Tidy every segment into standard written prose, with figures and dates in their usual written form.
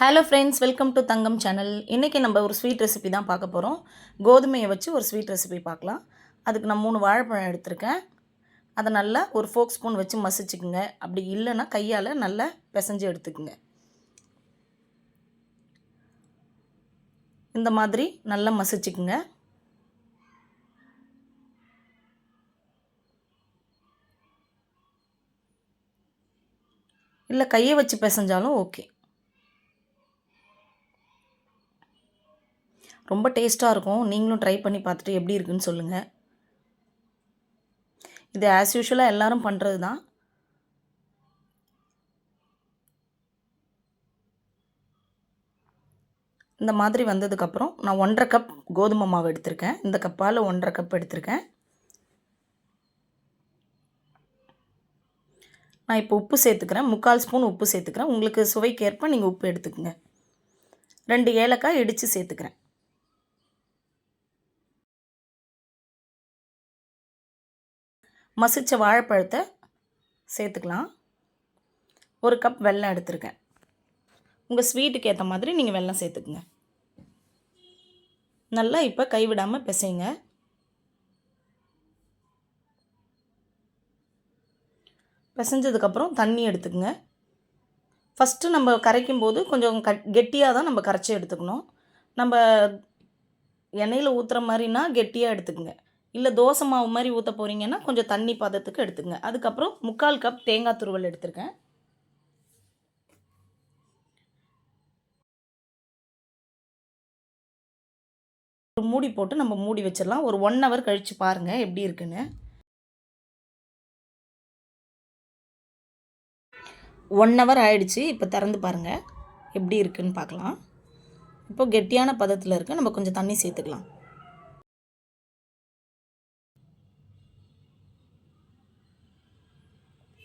Hello friends, welcome to Thangam channel. இன்றைக்கி நம்ம ஒரு ஸ்வீட் ரெசிபி தான் பார்க்க போகிறோம். கோதுமையை வச்சு ஒரு ஸ்வீட் ரெசிபி பார்க்கலாம். அதுக்கு நான் 3 வாழைப்பழம் எடுத்திருக்கேன். அதை நல்லா ஒரு ஃபோக் ஸ்பூன் வச்சு மசிச்சுக்குங்க. அப்படி இல்லைன்னா கையால் நல்லா பிசைஞ்சு எடுத்துக்குங்க. இந்த மாதிரி நல்லா மசிச்சுக்குங்க. இல்லை கையை வச்சு பிசைஞ்சாலும் ஓகே. ரொம்ப டேஸ்ட்டாக இருக்கும். நீங்களும் ட்ரை பண்ணி பார்த்துட்டு எப்படி இருக்குன்னு சொல்லுங்கள். இது ஆஸ் யூஷுவலாக எல்லோரும் பண்ணுறது தான். இந்த மாதிரி வந்ததுக்கப்புறம் நான் 1½ கப் கோதுமை மாவு எடுத்திருக்கேன். இந்த கப்பால் 1½ கப் எடுத்திருக்கேன். நான் இப்போ உப்பு சேர்த்துக்கிறேன். 3/4 ஸ்பூன் உப்பு சேர்த்துக்கிறேன். உங்களுக்கு சுவைக்கேற்ப நீங்கள் உப்பு எடுத்துக்கோங்க. 2 ஏலக்காய் இடித்து சேர்த்துக்கிறேன். மசித்த வாழைப்பழத்தை சேர்த்துக்கலாம். 1 கப் வெல்லம் எடுத்துருக்கேன். உங்கள் ஸ்வீட்டுக்கு ஏற்ற மாதிரி நீங்கள் வெல்லம் சேர்த்துக்குங்க. நல்லா இப்போ கைவிடாமல் பிசைங்க. பிசைஞ்சதுக்கப்புறம் தண்ணி எடுத்துக்கங்க. ஃபஸ்ட்டு நம்ம கரைக்கும் போது கொஞ்சம் கெட்டியாக தான் நம்ம கரைச்சி எடுத்துக்கணும். நம்ம எண்ணெயில் ஊற்றுற மாதிரினா கெட்டியாக எடுத்துக்கங்க. இல்லை தோசை மாவு மாதிரி ஊற்ற போகிறீங்கன்னா கொஞ்சம் தண்ணி பதத்துக்கு எடுத்துக்கங்க. அதுக்கப்புறம் 3/4 கப் தேங்காய் துருவல் எடுத்திருக்கேன். ஒரு மூடி போட்டு நம்ம மூடி வச்சிடலாம். ஒரு 1 ஹவர் கழித்து பாருங்கள் எப்படி இருக்குன்னு. 1 ஹவர் ஆயிடுச்சு. இப்போ திறந்து பாருங்கள் எப்படி இருக்குன்னு பார்க்கலாம். இப்போ கெட்டியான பதத்தில் இருக்குது. நம்ம கொஞ்சம் தண்ணி சேர்த்துக்கலாம்.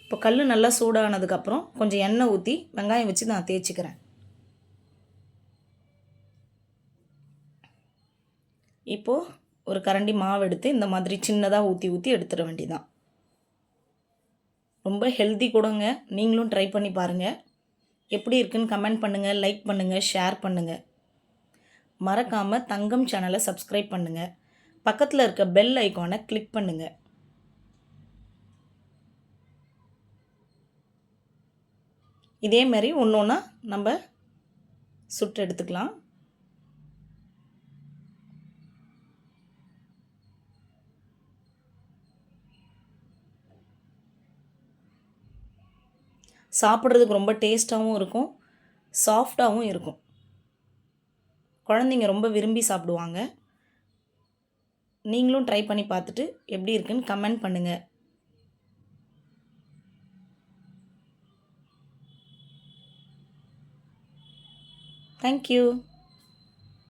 இப்போ கல் நல்லா சூடானதுக்கப்புறம் கொஞ்சம் எண்ணெய் ஊற்றி வெங்காயம் வச்சு நான் தேய்ச்சிக்கிறேன். இப்போது ஒரு கரண்டி மாவு எடுத்து இந்த மாதிரி சின்னதாக ஊற்றி எடுத்துட வேண்டியதான். ரொம்ப ஹெல்த்தி கூடங்க. நீங்களும் ட்ரை பண்ணி பாருங்கள். எப்படி இருக்குன்னு கமெண்ட் பண்ணுங்கள், லைக் பண்ணுங்கள், ஷேர் பண்ணுங்கள். மறக்காமல் தங்கம் சேனலை சப்ஸ்கிரைப் பண்ணுங்கள். பக்கத்தில் இருக்க பெல் ஐக்கானை கிளிக் பண்ணுங்கள். இதே மாதிரி ஒன்று ஒன்றா நம்ம சுட்டு எடுத்துக்கலாம். சாப்பிட்றதுக்கு ரொம்ப டேஸ்ட்டாகவும் இருக்கும், சாஃப்டாகவும் இருக்கும். குழந்தைங்க ரொம்ப விரும்பி சாப்பிடுவாங்க. நீங்களும் ட்ரை பண்ணி பார்த்துட்டு எப்படி இருக்குன்னு கமெண்ட் பண்ணுங்கள். தேங்க்யூ.